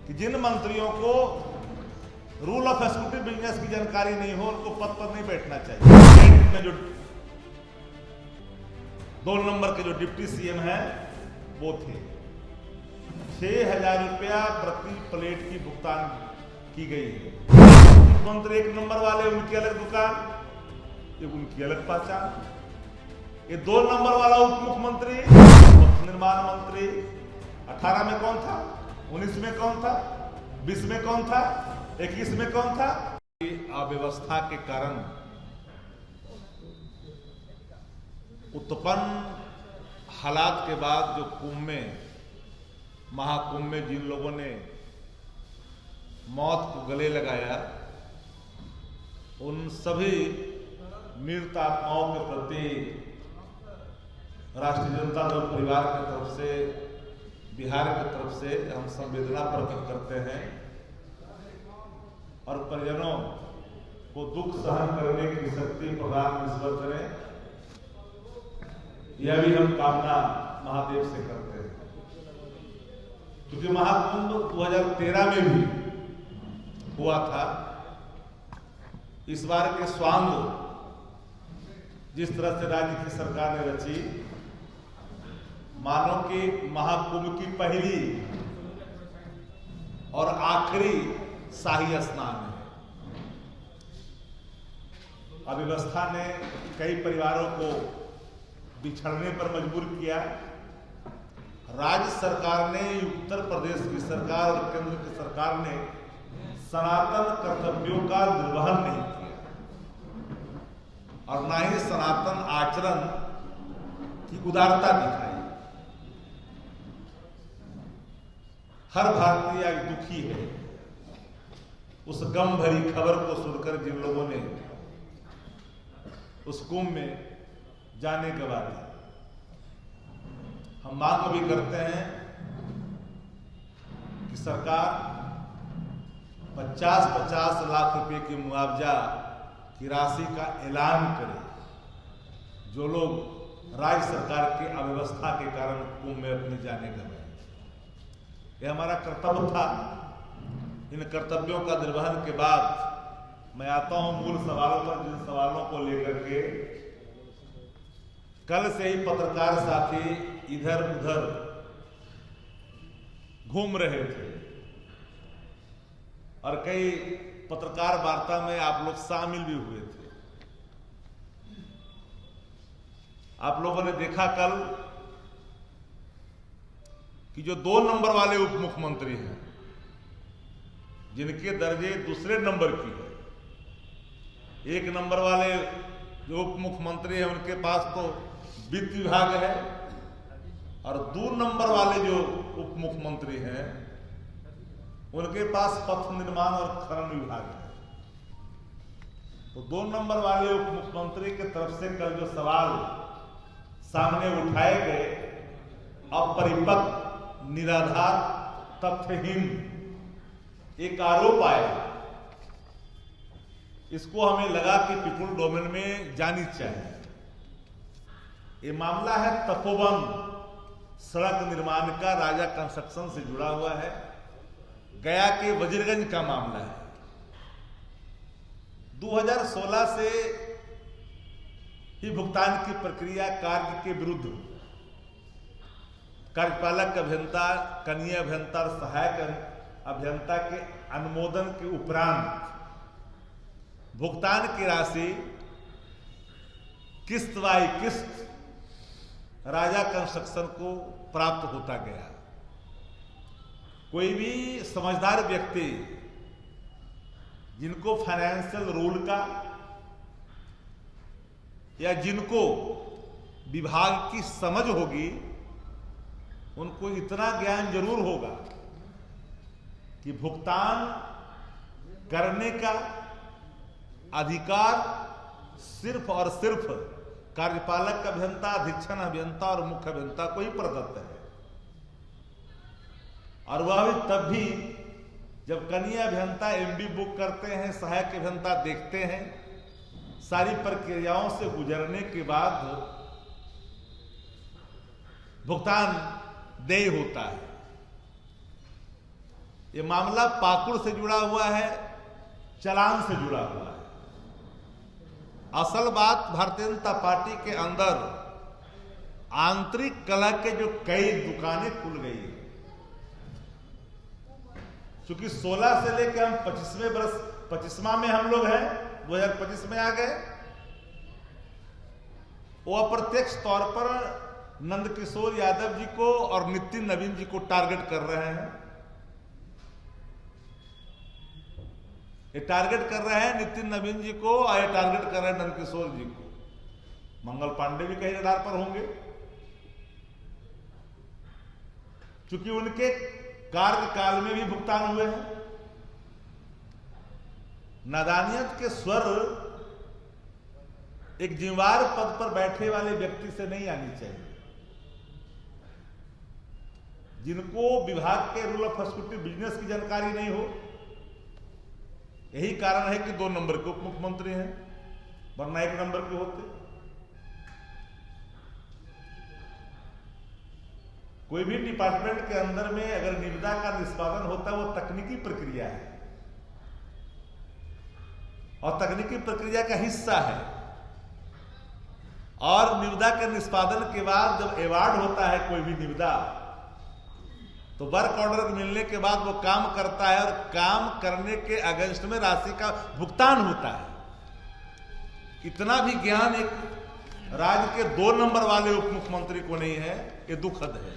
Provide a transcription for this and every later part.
कि जिन मंत्रियों को रूल ऑफ एक्जीक्यूटिव बिजनेस की जानकारी नहीं हो उनको पद पर नहीं बैठना चाहिए। में जो 2 नंबर के जो डिप्टी सीएम हैं वो थे। 6,000 रुपया प्रति प्लेट की भुगतान की गई है। मुख्यमंत्री 1 नंबर वाले, उनकी अलग दुकान, ये उनकी अलग पहचान। ये 2 नंबर वाला उप मुख्यमंत्री, निर्माण मंत्री 18 में कौन था, 19 में कौन था, 20 में कौन था, 21 में कौन था। अव्यवस्था के कारण उत्पन्न हालात के बाद जो कुंभ में, महाकुंभ में जिन लोगों ने मौत को गले लगाया, उन सभी मृत आत्माओं के प्रति राष्ट्रीय जनता दल परिवार की तरफ से, बिहार की तरफ से हम संवेदना प्रकट करते हैं और परिजनों को दुख सहन करने की शक्ति प्रदान ईश्वर करें, यह भी हम कामना महादेव से करते हैं। क्योंकि महाकुंभ 2013 में भी हुआ था। इस बार के स्वांग जिस तरह से राज्य की सरकार ने रची, मानो कि महाकुंभ की पहली और आखिरी शाही स्नान है। अव्यवस्था ने कई परिवारों को बिछड़ने पर मजबूर किया। राज्य सरकार ने, उत्तर प्रदेश की सरकार और केंद्र की सरकार ने सनातन कर्तव्यों का निर्वहन नहीं किया और न ही सनातन आचरण की उदारता दिखाई। हर भारतीय आज दुखी है उस गम भरी खबर को सुनकर जिन लोगों ने उस कुंभ में जाने गवा दी। हम मांग भी करते हैं कि सरकार 50-50 लाख रुपए की मुआवजा की राशि का ऐलान करे जो लोग राज्य सरकार की अव्यवस्था के कारण कुंभ में अपनी जाने गवाए। यह हमारा कर्तव्य था। इन कर्तव्यों का निर्वहन के बाद मैं आता हूं मूल सवालों पर, जिन सवालों को लेकर के कल से ही पत्रकार साथी इधर उधर घूम रहे थे और कई पत्रकार वार्ता में आप लोग शामिल भी हुए थे। आप लोगों ने देखा कल कि जो 2 नंबर वाले उप मुख्यमंत्री हैं, जिनके दर्जे दूसरे नंबर की है, 1 नंबर वाले जो उप मुख्यमंत्री हैं उनके पास तो वित्त विभाग है और 2 नंबर वाले जो उप मुख्यमंत्री हैं उनके पास पथ निर्माण और खनन विभाग है। तो 2 नंबर वाले उप मुख्यमंत्री की तरफ से कल जो सवाल सामने उठाए गए, अपरिपक्व, निराधार, तथ्यहीन एक आरोप आया, इसको हमें लगा कि पीपुल डोमेन में जानी चाहिए। ये मामला है तपोवन सड़क निर्माण का, राजा कंस्ट्रक्शन से जुड़ा हुआ है। गया के वजीरगंज का मामला है। 2016 से ही भुगतान की प्रक्रिया कार्य के विरुद्ध कार्यपालक अभियंता, कनीय अभियंता और सहायक अभियंता के अनुमोदन के उपरांत भुगतान की राशि किस्त बाई किस्त राजा कंस्ट्रक्शन को प्राप्त होता गया। कोई भी समझदार व्यक्ति जिनको फाइनेंशियल रूल का या जिनको विभाग की समझ होगी, उनको इतना ज्ञान जरूर होगा कि भुगतान करने का अधिकार सिर्फ और सिर्फ कार्यपालक अभियंता, अधीक्षण अभियंता और मुख्य अभियंता को ही प्रदत्त है। और वह भी तब भी जब कनीय अभियंता एमबी बुक करते हैं, सहायक अभियंता देखते हैं, सारी प्रक्रियाओं से गुजरने के बाद भुगतान देय होता है। ये मामला पाकुड़ से जुड़ा हुआ है, चालान से जुड़ा हुआ है। असल बात भारतीय जनता पार्टी के अंदर आंतरिक कलह के जो कई दुकानें खुल गई है, क्योंकि 16 से लेकर हम 25वां में हम लोग हैं, 2025 में आ गए। वो अप्रत्यक्ष तौर पर नंदकिशोर यादव जी को और नितिन नवीन जी को टारगेट कर रहे हैं। ये टारगेट कर रहे हैं नितिन नवीन जी को और ये टारगेट कर रहे हैं नंदकिशोर जी को। मंगल पांडे भी कहीं रडार पर होंगे, क्योंकि उनके कार्यकाल में भी भुगतान हुए हैं। नादानियत के स्वर एक जिम्मेदार पद पर बैठे वाले व्यक्ति से नहीं आनी चाहिए। जिनको विभाग के रूल ऑफ एक्जीक्यूटिव बिजनेस की जानकारी नहीं हो, यही कारण है कि 2 नंबर के उप मुख्यमंत्री हैं, वरना 1 नंबर के होते। कोई भी डिपार्टमेंट के अंदर में अगर निविदा का निष्पादन होता है, वो तकनीकी प्रक्रिया है और तकनीकी प्रक्रिया का हिस्सा है। और निविदा के निष्पादन के बाद जब अवार्ड होता है कोई भी निविदा, तो वर्क ऑर्डर मिलने के बाद वो काम करता है और काम करने के अगेंस्ट में राशि का भुगतान होता है। इतना भी ज्ञान एक राज्य के 2 नंबर वाले उप मुख्यमंत्री को नहीं है, ये दुखद है।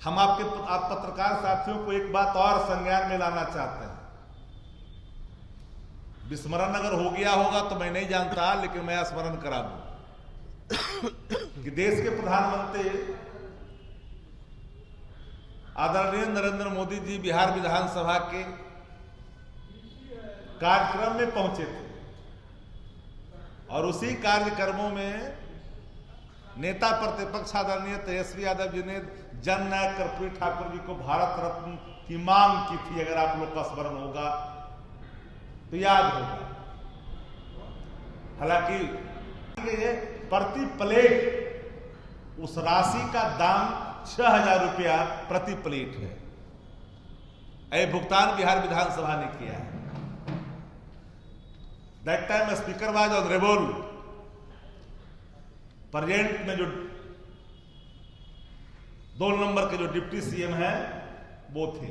हम आप पत्रकार साथियों को एक बात और संज्ञान में लाना चाहते हैं। विस्मरण अगर हो गया होगा तो मैं नहीं जानता, लेकिन मैं स्मरण करा दूं कि देश के प्रधानमंत्री आदरणीय नरेंद्र मोदी जी बिहार विधानसभा के कार्यक्रम में पहुंचे थे और उसी कार्यक्रमों में नेता प्रतिपक्ष आदरणीय तेजस्वी यादव जी ने जननायक कर्पूरी ठाकुर जी को भारत रत्न की मांग की थी। अगर आप लोग का स्मरण होगा तो याद होगा। हालांकि ये प्रति प्लेट उस राशि का दाम 6000 रुपया प्रति प्लेट है। यह भुगतान बिहार विधानसभा ने किया है। That time speaker was honourable present में जो 2 नंबर के जो डिप्टी सीएम है वो थे।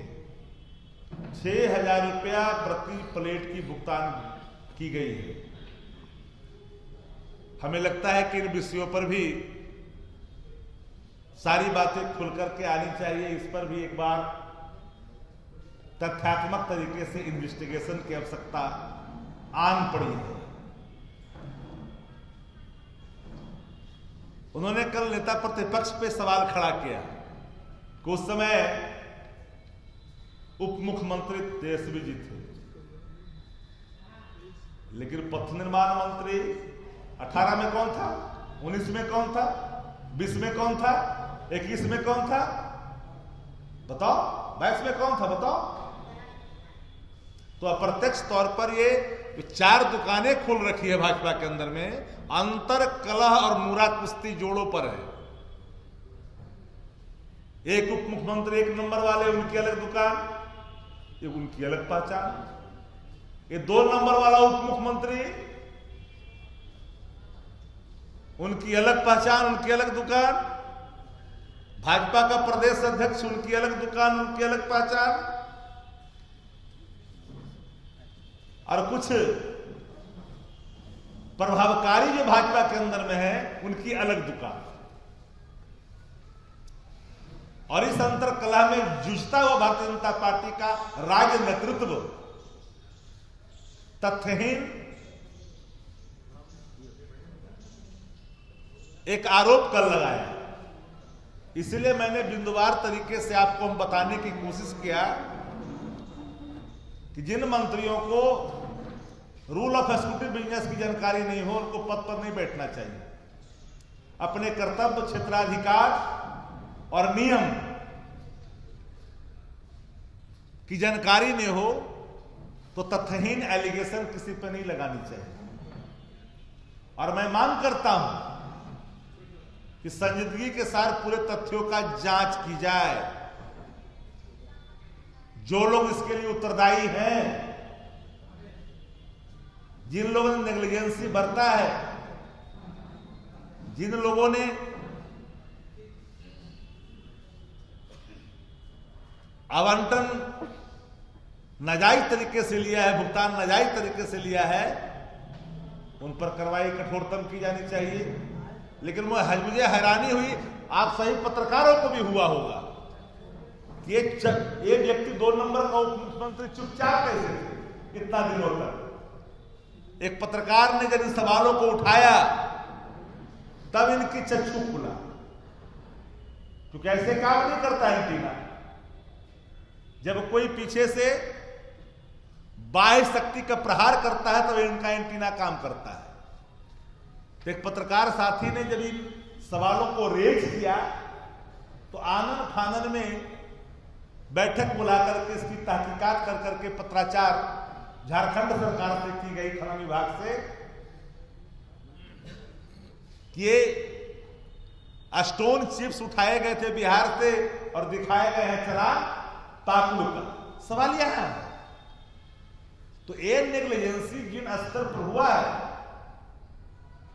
6000 रुपया प्रति प्लेट की भुगतान की गई है। हमें लगता है कि इन विषयों पर भी सारी बातें खुलकर के आनी चाहिए। इस पर भी एक बार तथ्यात्मक तरीके से इन्वेस्टिगेशन की आवश्यकता आन पड़ी है। उन्होंने कल नेता प्रतिपक्ष पे सवाल खड़ा किया कि उस समय उप मुख्यमंत्री तेजस्वी जी थे, लेकिन पथ निर्माण मंत्री 18 में कौन था, 19 में कौन था, 20 में कौन था, 21 में कौन था, बताओ, 22 में कौन था, बताओ। तो अप्रत्यक्ष तौर पर ये 4 दुकानें खुल रखी है भाजपा के अंदर में, अंतर कलह और मुरा कुश्ती जोड़ों पर है। एक उप मुख्यमंत्री 1 नंबर वाले, उनकी अलग दुकान, ये उनकी अलग पहचान। ये 2 नंबर वाला उप मुख्यमंत्री, उनकी अलग पहचान, उनकी अलग दुकान। भाजपा का प्रदेश अध्यक्ष, उनकी अलग दुकान, उनकी अलग पहचान। और कुछ प्रभावकारी जो भाजपा के अंदर में है, उनकी अलग दुकान। और इस अंतर कलह में जूझता हुआ भारतीय जनता पार्टी का राज्य नेतृत्व तथ्यहीन एक आरोप कर लगाया। इसलिए मैंने बिंदुवार तरीके से आपको हम बताने की कोशिश किया कि जिन मंत्रियों को रूल ऑफ एक्जीक्यूटिव बिजनेस की जानकारी नहीं हो, उनको पद पर नहीं बैठना चाहिए। अपने कर्तव्य, क्षेत्राधिकार और नियम की जानकारी नहीं हो तो तथ्यहीन एलिगेशन किसी पर नहीं लगानी चाहिए। और मैं मांग करता हूं कि संजीदगी के साथ पूरे तथ्यों का जांच की जाए। जो लोग इसके लिए उत्तरदायी हैं, जिन लोगों ने नेग्लिजेंसी बरता है, जिन लोगों ने आवंटन नाजायज तरीके से लिया है, भुगतान नाजायज तरीके से लिया है, उन पर कार्रवाई कठोरतम की जानी चाहिए। लेकिन मुझे हैरानी हुई, आप सही पत्रकारों को भी हुआ होगा कि ये व्यक्ति 2 नंबर का उप मुख्यमंत्री चुपचाप कैसे थे इतना दिनों तक। एक पत्रकार ने जब इन सवालों को उठाया तब इनकी चक्षु खुला, क्योंकि ऐसे काम नहीं करता एंटीना। जब कोई पीछे से बाह्य शक्ति का प्रहार करता है तब इनका एंटीना काम करता है। तो एक पत्रकार साथी ने जब इन सवालों को रेज किया तो आनन फानन में बैठक बुलाकर के इसकी तहकीकात कर करके पत्राचार झारखंड सरकार से की गई, खनन विभाग से, कि ये स्टोन चिप्स उठाए गए थे बिहार से और दिखाए गए हैं चलान पाकुड़ का। सवाल यहां है, तो ये नेग्लिजेंसी जिन स्तर पर हुआ है,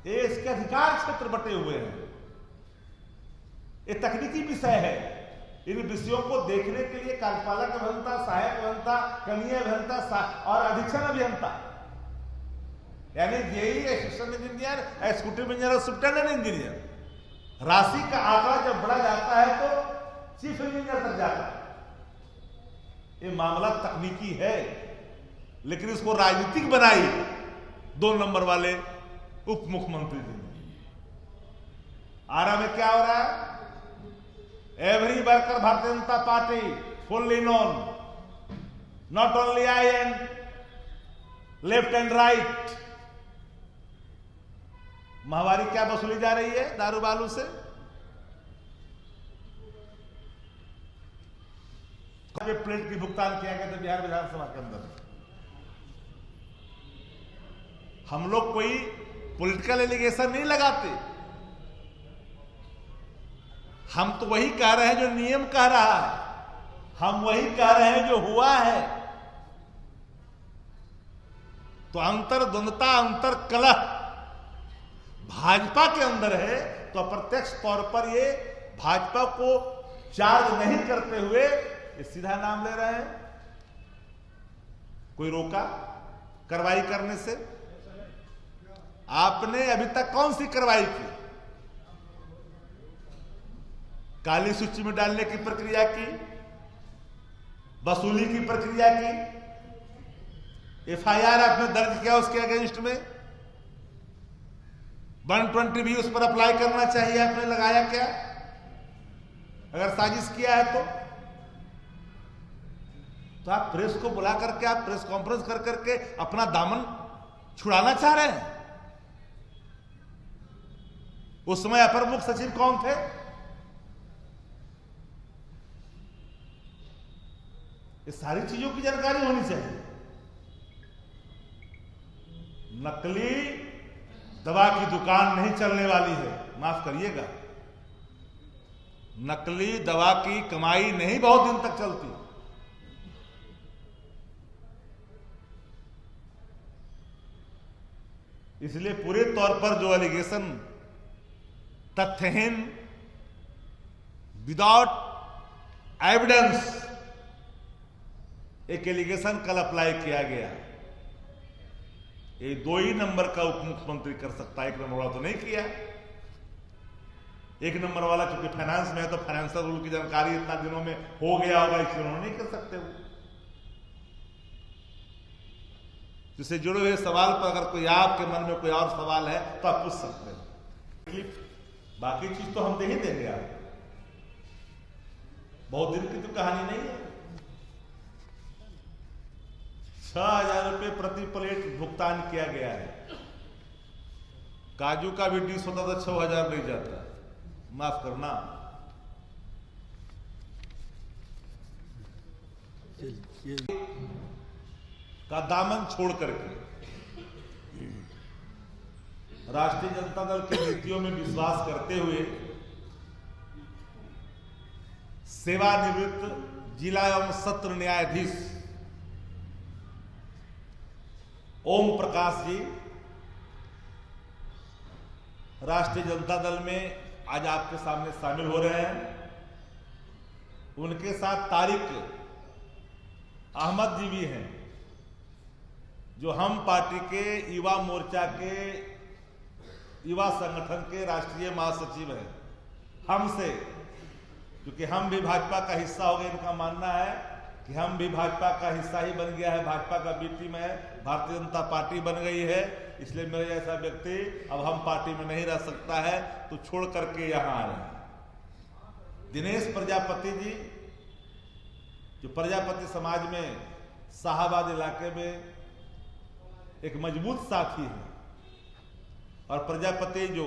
ये इसके अधिकार क्षेत्र बटे हुए हैं। ये तकनीकी विषय है। इन विषयों को देखने के लिए कार्यपालक अभियंता, सहायक अभियंता, कनीय अभियंता और अधीक्षण अभियंता, यानी JE, assistant engineer, executive engineer और सुप्रिटेंडेंट इंजीनियर, राशि का आंकड़ा जब बढ़ा जाता है तो चीफ इंजीनियर तक जाता है। ये मामला तकनीकी है, लेकिन इसको राजनीतिक बनाई 2 नंबर वाले उप मुख्यमंत्री जी। आरा में क्या हो रहा है? Every worker Bharatiya Janata party fully known, not only I and left and right. माहवारी क्या वसूली जा रही है दारू बालू से? प्लेट की भुगतान किया गया था बिहार विधानसभा के अंदर। हम लोग कोई पॉलिटिकल एलिगेशन नहीं लगाते, हम तो वही कह रहे हैं जो नियम कह रहा है, हम वही कह रहे हैं जो हुआ है। तो अंतर्द्वंदता, अंतर कलह भाजपा के अंदर है, तो अप्रत्यक्ष तौर पर ये भाजपा को चार्ज नहीं करते हुए ये सीधा नाम ले रहे हैं। कोई रोका कार्रवाई करने से? आपने अभी तक कौन सी कार्रवाई की? काली सूची में डालने की प्रक्रिया की, वसूली की प्रक्रिया की, एफआईआर आपने दर्ज किया उसके अगेंस्ट में, 120 भी उस पर अप्लाई करना चाहिए, आपने लगाया क्या? अगर साजिश किया है तो आप प्रेस को बुला करके, आप प्रेस कॉन्फ्रेंस कर करके अपना दामन छुड़ाना चाह रहे हैं। उस समय अपर मुख्य सचिव कौन थे? इस सारी चीजों की जानकारी होनी चाहिए। नकली दवा की दुकान नहीं चलने वाली है, माफ करिएगा। नकली दवा की कमाई नहीं बहुत दिन तक चलती। इसलिए पूरे तौर पर जो एलिगेशन तथ्यहीन, विदाउट एविडेंस एक एलिगेशन कल अप्लाई किया गया, ये 2 ही नंबर का उप मुख्यमंत्री कर सकता है, 1 नंबर वाला तो नहीं किया। 1 नंबर वाला क्योंकि फाइनेंस में है तो फाइनेंशियल रूल की जानकारी इतना दिनों में हो गया होगा, इसलिए उन्होंने नहीं कर सकते वो। जिससे जुड़े हुए सवाल पर अगर कोई आपके मन में कोई और सवाल है तो आप पूछ सकते हैं। बाकी चीज तो हम दे ही देंगे आपको, बहुत दिन की तो कहानी नहीं है। 6,000 रुपये प्रति प्लेट भुगतान किया गया है। काजू का भी डिश होता तो 6,000 नहीं जाता, माफ करना। का दामन छोड़ करके राष्ट्रीय जनता दल की नीतियों में विश्वास करते हुए सेवानिवृत्त जिला एवं सत्र न्यायाधीश ओम प्रकाश जी राष्ट्रीय जनता दल में आज आपके सामने शामिल हो रहे हैं। उनके साथ तारिक अहमद जी भी हैं, जो हम पार्टी के युवा मोर्चा के युवा संगठन के राष्ट्रीय महासचिव हैं। हमसे, क्योंकि हम भी भाजपा का हिस्सा हो गए, इनका मानना है कि हम भी भाजपा का हिस्सा ही बन गया है, भाजपा का बी टीम है, भारतीय जनता पार्टी बन गई है, इसलिए मेरे जैसा व्यक्ति अब हम पार्टी में नहीं रह सकता है, तो छोड़ करके यहां आ रहे हैं। दिनेश प्रजापति जी, जो प्रजापति समाज में शाहाबाद इलाके में एक मजबूत साथी है, और प्रजापति जो